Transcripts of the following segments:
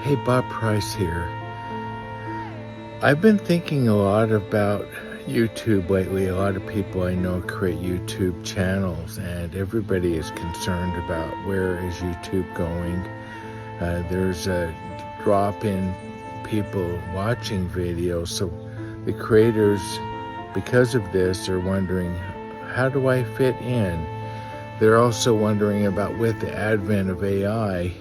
Hey, Bob Price here. I've been thinking a lot about YouTube lately. A lot of people I know create YouTube channels, and everybody is concerned about where is YouTube going. There's a drop in people watching videos, so the creators, because of this, are wondering, how do I fit in? They're also wondering about, with the advent of AI,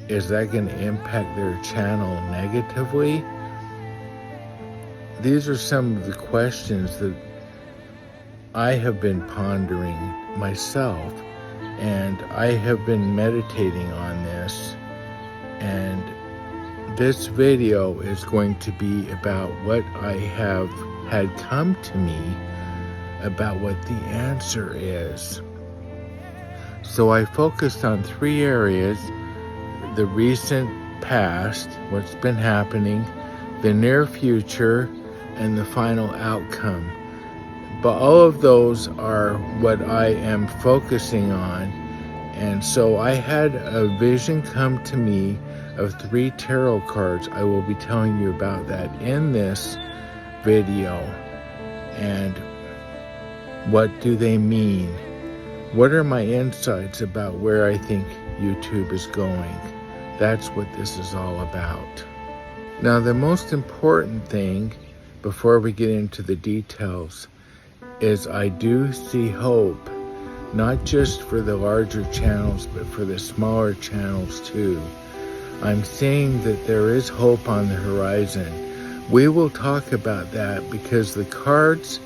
is that going to impact their channel negatively? These are some of the questions that I have been pondering myself, and I have been meditating on this. And this video is going to be about what I have had come to me about what the answer is. So I focused on three areas: the recent past, what's been happening, the near future, and the final outcome. But all of those are what I am focusing on. And so I had a vision come to me of 3 tarot cards. I will be telling you about that in this video. And what do they mean? What are my insights about where I think YouTube is going? That's what this is all about. Now, the most important thing, before we get into the details, is I do see hope, not just for the larger channels, but for the smaller channels too. I'm seeing that there is hope on the horizon. We will talk about that because the cards,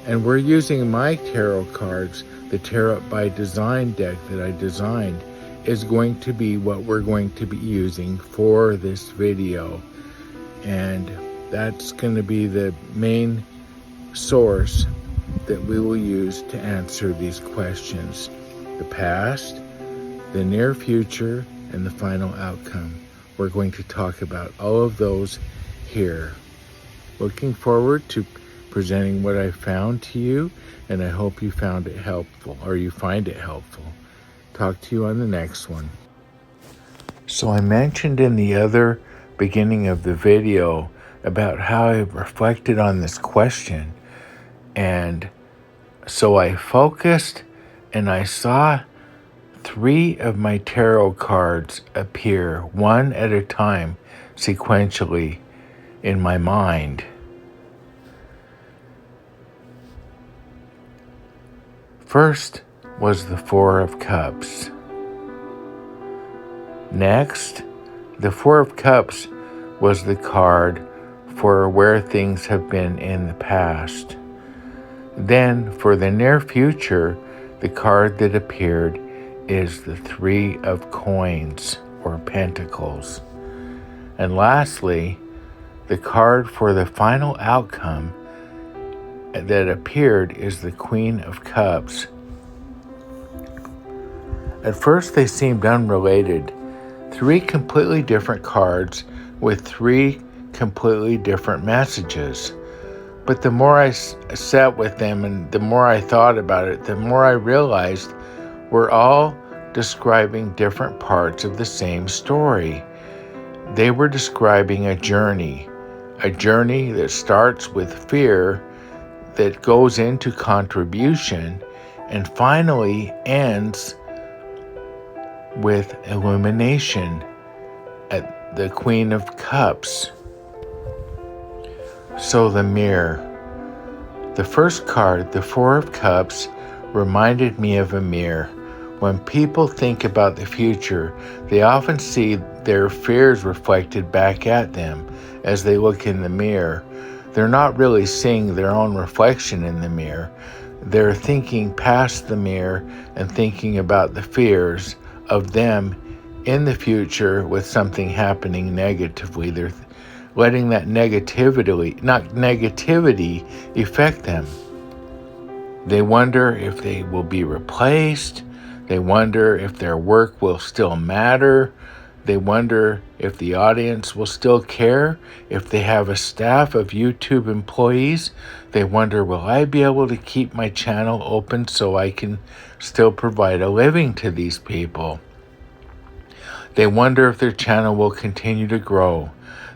and we're using my tarot cards, the Tarot by Design deck that I designed, is going to be what we're going to be using for this video. And that's going to be the main source that we will use to answer these questions: the past, the near future, and the final outcome. We're going to talk about all of those here. Looking forward to presenting what I found to you, and I hope you found it helpful, or you find it helpful. Talk to you on the next one. So I mentioned in the other beginning of the video about how I reflected on this question, and so I focused and I saw 3 of my tarot cards appear, one at a time, sequentially in my mind. First was the 4 of Cups. Next, the 4 of Cups was the card for where things have been in the past. Then, for the near future, the card that appeared is the 3 of Coins, or Pentacles. And lastly, the card for the final outcome that appeared is the Queen of Cups. At first they seemed unrelated. 3 completely different cards with 3 completely different messages. But the more I sat with them and the more I thought about it, the more I realized we're all describing different parts of the same story. They were describing a journey that starts with fear, that goes into contribution, and finally ends with illumination at the Queen of Cups. So the mirror. The first card, the 4 of Cups, reminded me of a mirror. When people think about the future, they often see their fears reflected back at them as they look in the mirror. They're not really seeing their own reflection in the mirror. They're thinking past the mirror and thinking about the fears of them in the future with something happening negatively. They're letting that negativity affect them. They wonder if they will be replaced. They wonder if their work will still matter. They wonder if the audience will still care. If they have a staff of YouTube employees, they wonder, will I be able to keep my channel open so I can still provide a living to these people? They wonder if their channel will continue to grow.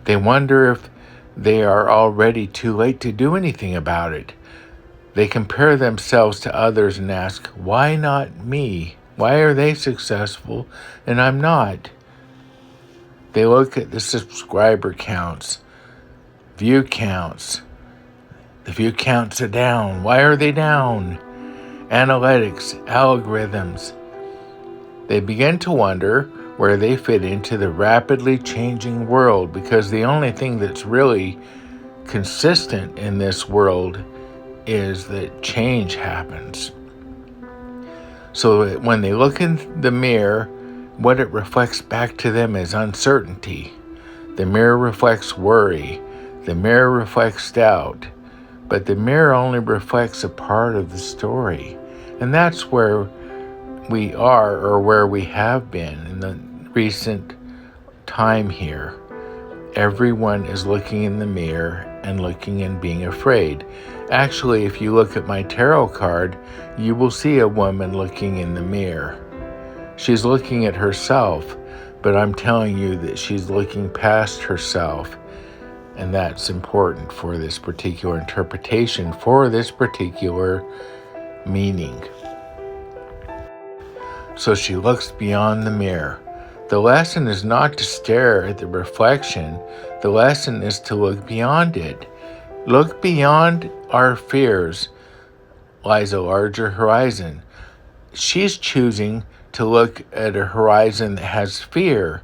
They wonder if they are already too late to do anything about it. They compare themselves to others and ask, why not me? Why are they successful and I'm not? They look at the subscriber counts, view counts. The view counts are down. Why are they down? Analytics, algorithms. They begin to wonder where they fit into the rapidly changing world, because the only thing that's really consistent in this world is that change happens. So that when they look in the mirror, what it reflects back to them is uncertainty. The mirror reflects worry. The mirror reflects doubt. But the mirror only reflects a part of the story. And that's where we are, or where we have been in the recent time here. Everyone is looking in the mirror and looking and being afraid. Actually, if you look at my tarot card, you will see a woman looking in the mirror. She's looking at herself, but I'm telling you that she's looking past herself. And that's important for this particular interpretation, for this particular meaning. So she looks beyond the mirror. The lesson is not to stare at the reflection. The lesson is to look beyond it. Look beyond our fears lies a larger horizon. She's choosing to look at a horizon that has fear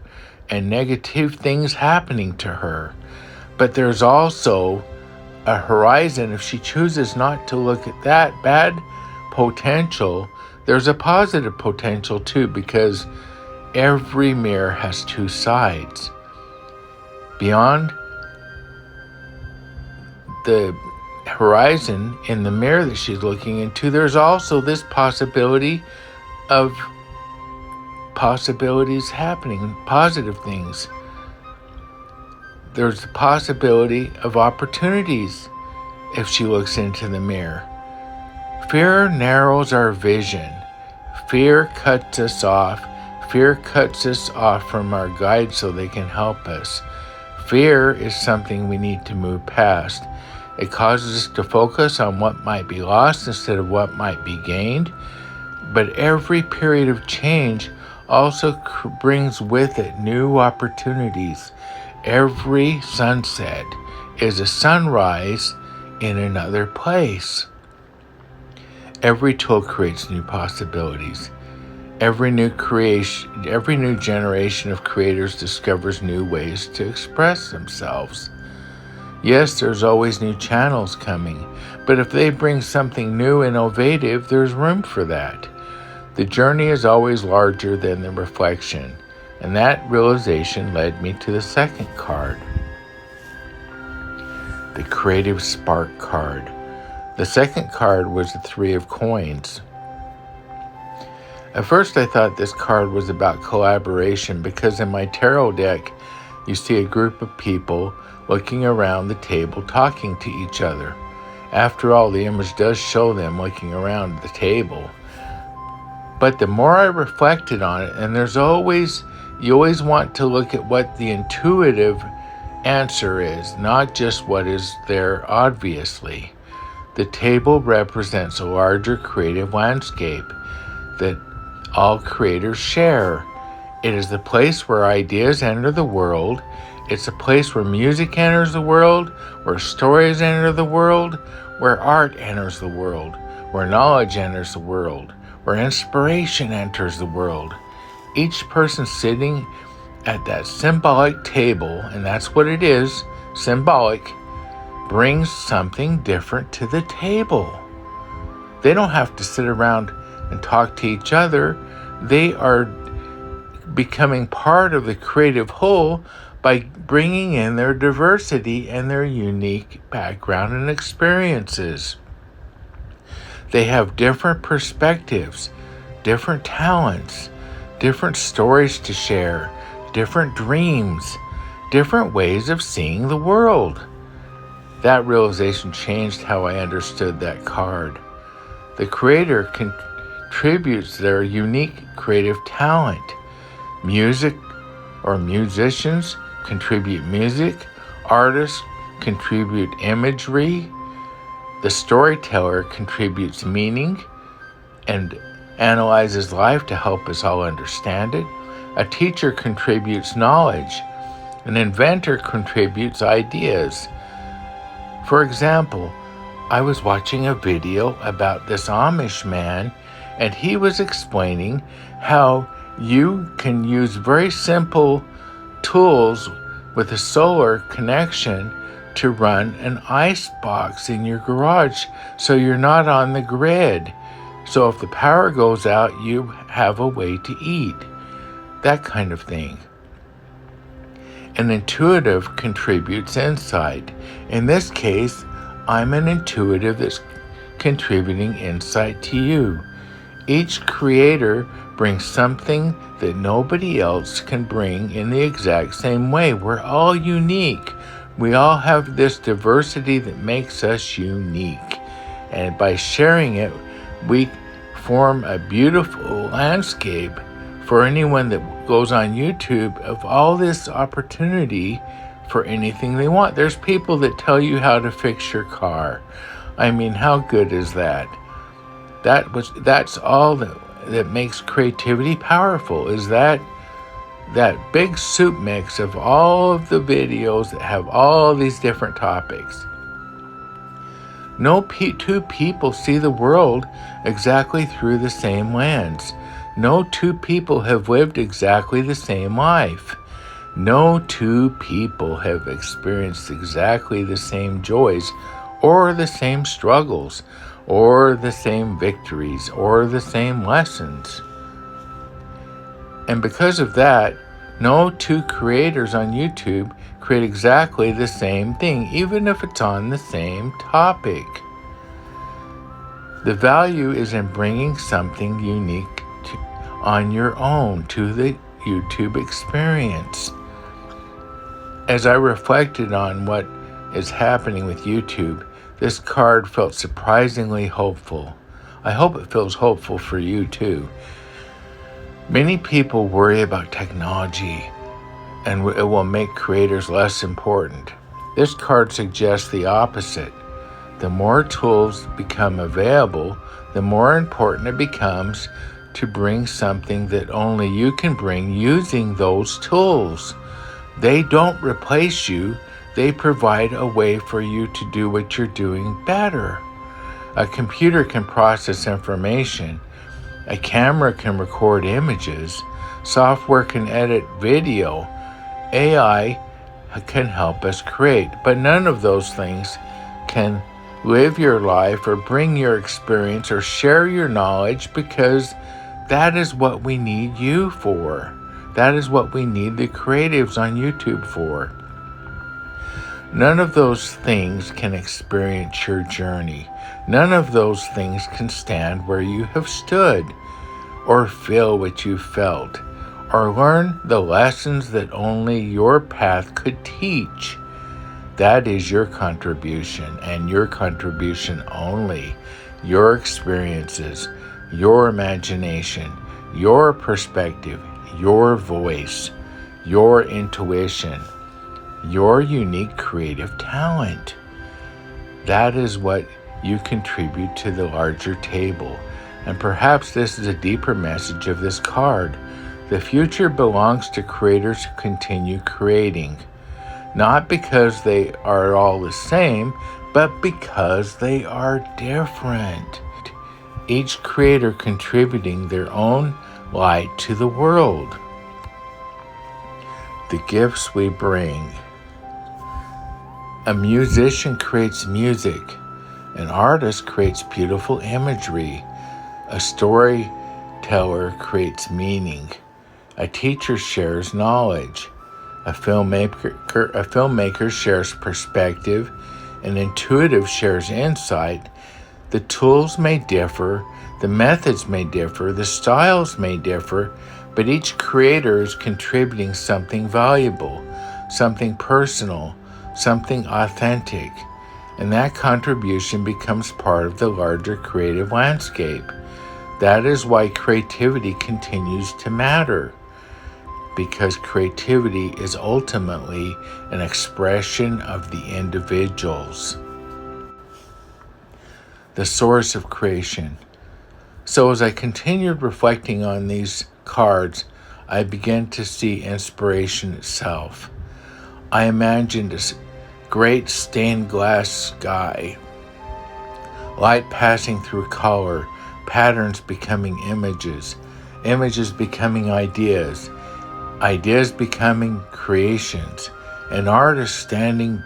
and negative things happening to her. But there's also a horizon. If she chooses not to look at that bad potential, there's a positive potential too, because every mirror has two sides. Beyond the horizon in the mirror that she's looking into, there's also this possibility of possibilities happening, positive things. There's the possibility of opportunities if she looks into the mirror. Fear narrows our vision. Fear cuts us off. Fear cuts us off from our guides so they can help us. Fear is something we need to move past. It causes us to focus on what might be lost instead of what might be gained. But every period of change also brings with it new opportunities. Every sunset is a sunrise in another place. Every tool creates new possibilities. Every new generation of creators discovers new ways to express themselves. Yes, there's always new channels coming, but if they bring something new and innovative, there's room for that. The journey is always larger than the reflection. And that realization led me to the second card, the Creative Spark card. The second card was the Three of Coins. At first I thought this card was about collaboration, because in my tarot deck you see a group of people looking around the table talking to each other. After all, the image does show them looking around the table. But the more I reflected on it, and you always want to look at what the intuitive answer is, not just what is there obviously. The table represents a larger creative landscape that all creators share. It is the place where ideas enter the world. It's a place where music enters the world, where stories enter the world, where art enters the world, where knowledge enters the world, where inspiration enters the world. Each person sitting at that symbolic table, and that's what it is, symbolic, brings something different to the table. They don't have to sit around and talk to each other. They are becoming part of the creative whole by bringing in their diversity and their unique background and experiences. They have different perspectives, different talents, different stories to share, different dreams, different ways of seeing the world. That realization changed how I understood that card. The creator contributes their unique creative talent. Music or musicians contribute music, artists contribute imagery, the storyteller contributes meaning and analyzes life to help us all understand it. A teacher contributes knowledge. An inventor contributes ideas. For example, I was watching a video about this Amish man, and he was explaining how you can use very simple tools with a solar connection to run an ice box in your garage so you're not on the grid. So if the power goes out, you have a way to eat. That kind of thing. An intuitive contributes insight. In this case, I'm an intuitive that's contributing insight to you. Each creator brings something that nobody else can bring in the exact same way. We're all unique. We all have this diversity that makes us unique. And by sharing it, we form a beautiful landscape for anyone that goes on YouTube of all this opportunity for anything they want. There's people that tell you how to fix your car. I mean, how good is that? That's all that makes creativity powerful, is that big soup mix of all of the videos that have all these different topics. No two people see the world exactly through the same lens. No two people have lived exactly the same life. No two people have experienced exactly the same joys or the same struggles or the same victories or the same lessons. And because of that, no two creators on YouTube create exactly the same thing, even if it's on the same topic. The value is in bringing something unique on your own to the YouTube experience. As I reflected on what is happening with YouTube, this card felt surprisingly hopeful. I hope it feels hopeful for you too. Many people worry about technology and it will make creators less important. This card suggests the opposite. The more tools become available, the more important it becomes to bring something that only you can bring using those tools. They don't replace you. They provide a way for you to do what you're doing better. A computer can process information. A camera can record images. Software can edit video. AI can help us create. But none of those things can live your life or bring your experience or share your knowledge, because that is what we need you for. That is what we need the creatives on YouTube for. None of those things can experience your journey. None of those things can stand where you have stood, or feel what you felt, or learn the lessons that only your path could teach. That is your contribution, and your contribution only. Your experiences, your imagination, your perspective, your voice, your intuition, your unique creative talent. That is what you contribute to the larger table. And perhaps this is a deeper message of this card. The future belongs to creators who continue creating, not because they are all the same, but because they are different. Each creator contributing their own light to the world. The gifts we bring. A musician creates music. An artist creates beautiful imagery. A storyteller creates meaning. A teacher shares knowledge. A filmmaker shares perspective. An intuitive shares insight. The tools may differ, the methods may differ, the styles may differ, but each creator is contributing something valuable, something personal, something authentic, and that contribution becomes part of the larger creative landscape. That is why creativity continues to matter. because creativity is ultimately an expression of the individuals, the source of creation. So as I continued reflecting on these cards, I began to see inspiration itself. I imagined this great stained glass sky, light passing through color, patterns becoming images, images becoming ideas, ideas becoming creations. An artist standing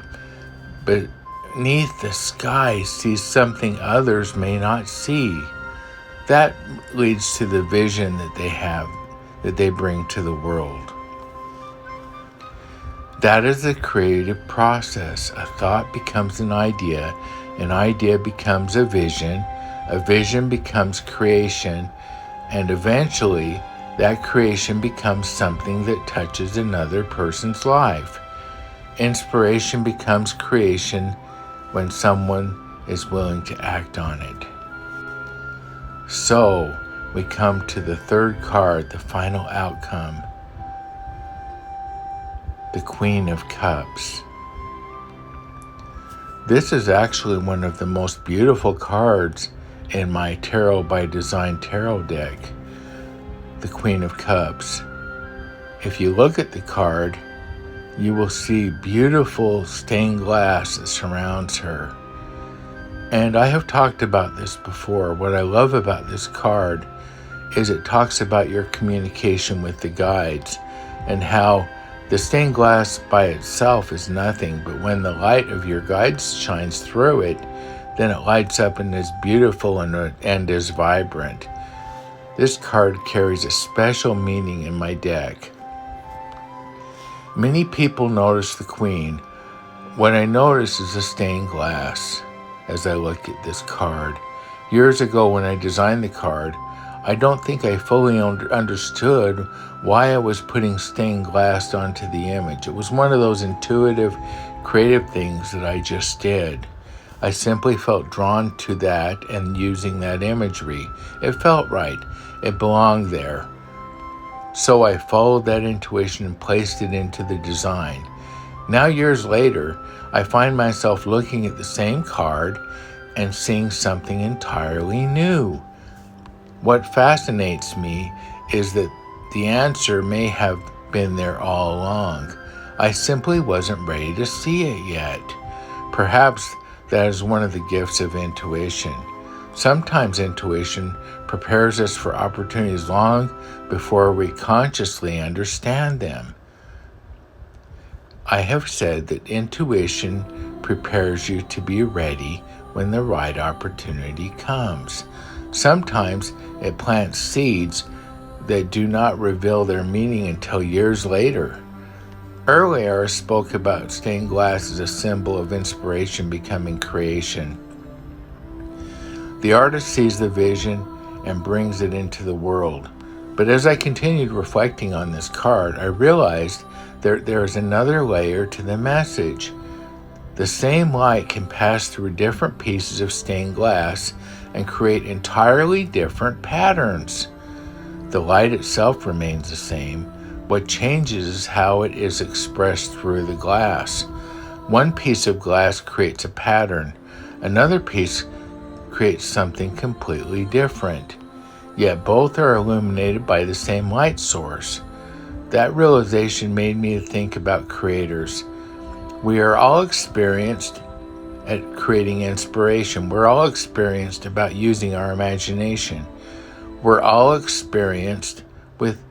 beneath the sky sees something others may not see. That leads to the vision that they have, that they bring to the world. That is the creative process. A thought becomes an idea becomes a vision becomes creation, and eventually that creation becomes something that touches another person's life. Inspiration becomes creation when someone is willing to act on it. So, we come to the third card, the final outcome, the Queen of Cups. This is actually one of the most beautiful cards in my Tarot by Design tarot deck, the Queen of Cups. If you look at the card, you will see beautiful stained glass that surrounds her. And I have talked about this before. What I love about this card is it talks about your communication with the guides and how the stained glass by itself is nothing, but when the light of your guides shines through it, then it lights up and is beautiful and is vibrant. This card carries a special meaning in my deck. Many people notice the Queen. What I notice is the stained glass as I look at this card. Years ago when I designed the card, I don't think I fully understood why I was putting stained glass onto the image. It was one of those intuitive, creative things that I just did. I simply felt drawn to that and using that imagery. It felt right. It belonged there. So I followed that intuition and placed it into the design. Now, years later, I find myself looking at the same card and seeing something entirely new. What fascinates me is that the answer may have been there all along. I simply wasn't ready to see it yet. Perhaps that is one of the gifts of intuition. Sometimes intuition prepares us for opportunities long before we consciously understand them. I have said that intuition prepares you to be ready when the right opportunity comes. Sometimes it plants seeds that do not reveal their meaning until years later. Earlier, I spoke about stained glass as a symbol of inspiration becoming creation. The artist sees the vision and brings it into the world. But as I continued reflecting on this card, I realized there is another layer to the message. The same light can pass through different pieces of stained glass and create entirely different patterns. The light itself remains the same. What changes is how it is expressed through the glass. One piece of glass creates a pattern. Another piece creates something completely different. Yet both are illuminated by the same light source. That realization made me think about creators. We are all experienced at creating inspiration. We're all experienced about using our imagination. We're all experienced with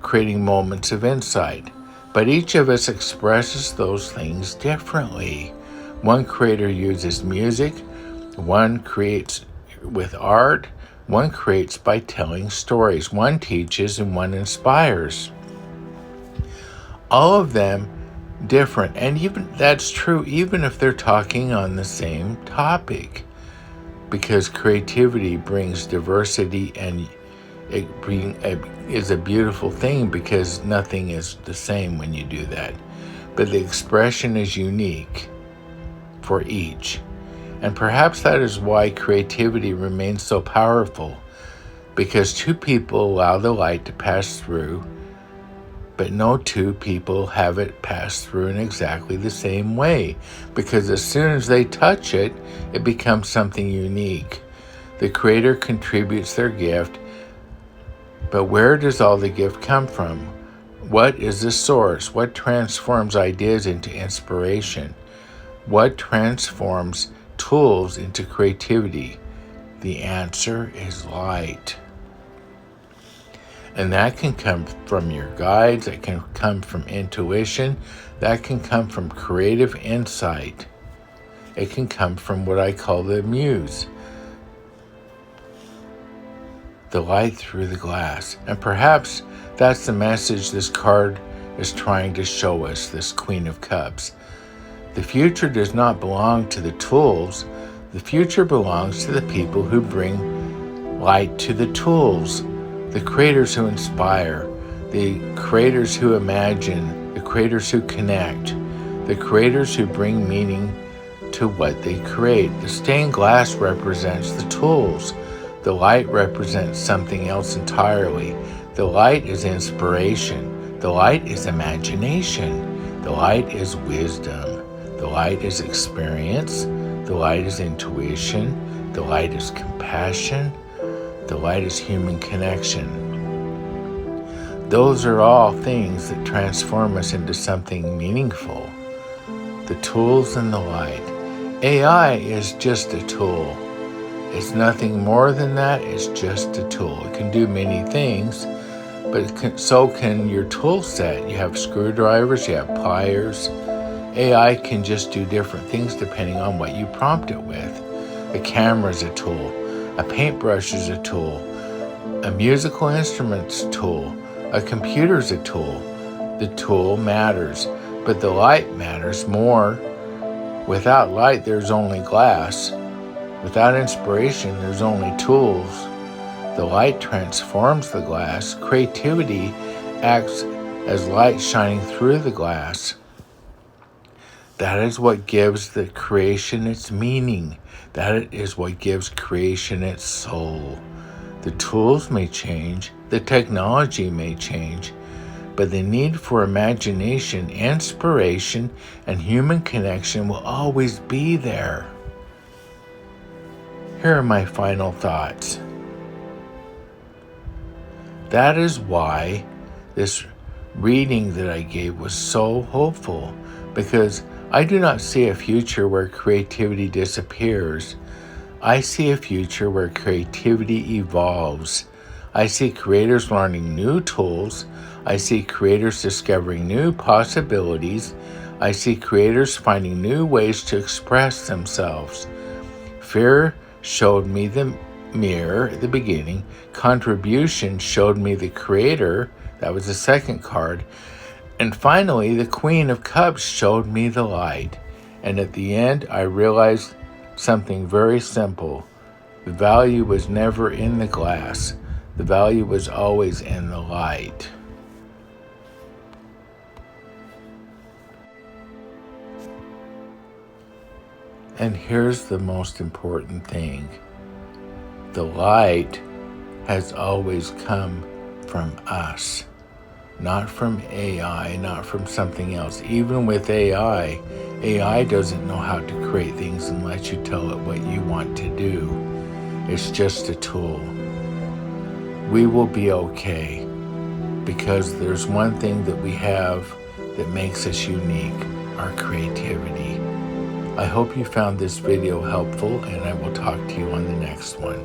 creating moments of insight. But each of us expresses those things differently. One creator uses music, one creates with art, one creates by telling stories, one teaches and one inspires. All of them different, and even that's true even if they're talking on the same topic, because creativity brings diversity, and it is a beautiful thing because nothing is the same when you do that. But the expression is unique for each. And perhaps that is why creativity remains so powerful, because two people allow the light to pass through but no two people have it pass through in exactly the same way, because as soon as they touch it, it becomes something unique. The creator contributes their gift, but where does all the gift come from? What is the source? What transforms ideas into inspiration? What transforms tools into creativity? The answer is light. And that can come from your guides, that can come from intuition, that can come from creative insight. It can come from what I call the muse, the light through the glass. And perhaps that's the message this card is trying to show us, this Queen of Cups. The future does not belong to the tools. The future belongs to the people who bring light to the tools. The creators who inspire, the creators who imagine, the creators who connect, the creators who bring meaning to what they create. The stained glass represents the tools. The light represents something else entirely. The light is inspiration. The light is imagination. The light is wisdom. The light is experience. The light is intuition. The light is compassion. The light is human connection. Those are all things that transform us into something meaningful. The tools and the light. AI is just a tool. It's nothing more than that. It's just a tool. It can do many things, but so can your tool set. You have screwdrivers, you have pliers. AI can just do different things depending on what you prompt it with. A camera is a tool. A paintbrush is a tool. A musical instrument's a tool. A computer's a tool. The tool matters, but the light matters more. Without light, there's only glass. Without inspiration, there's only tools. The light transforms the glass. Creativity acts as light shining through the glass. That is what gives the creation its meaning. That is what gives creation its soul. The tools may change, the technology may change, but the need for imagination, inspiration, and human connection will always be there. Here are my final thoughts. That is why this reading that I gave was so hopeful, because I do not see a future where creativity disappears. I see a future where creativity evolves. I see creators learning new tools. I see creators discovering new possibilities. I see creators finding new ways to express themselves. Fear showed me the mirror at the beginning. Contribution showed me the creator. That was the second card. And finally, the Queen of Cups showed me the light. And at the end, I realized something very simple. The value was never in the glass. The value was always in the light. And here's the most important thing. The light has always come from us. Not from AI, not from something else. Even with AI, AI doesn't know how to create things unless you tell it what you want to do. It's just a tool. We will be okay, because there's one thing that we have that makes us unique, our creativity. I hope you found this video helpful, and I will talk to you on the next one.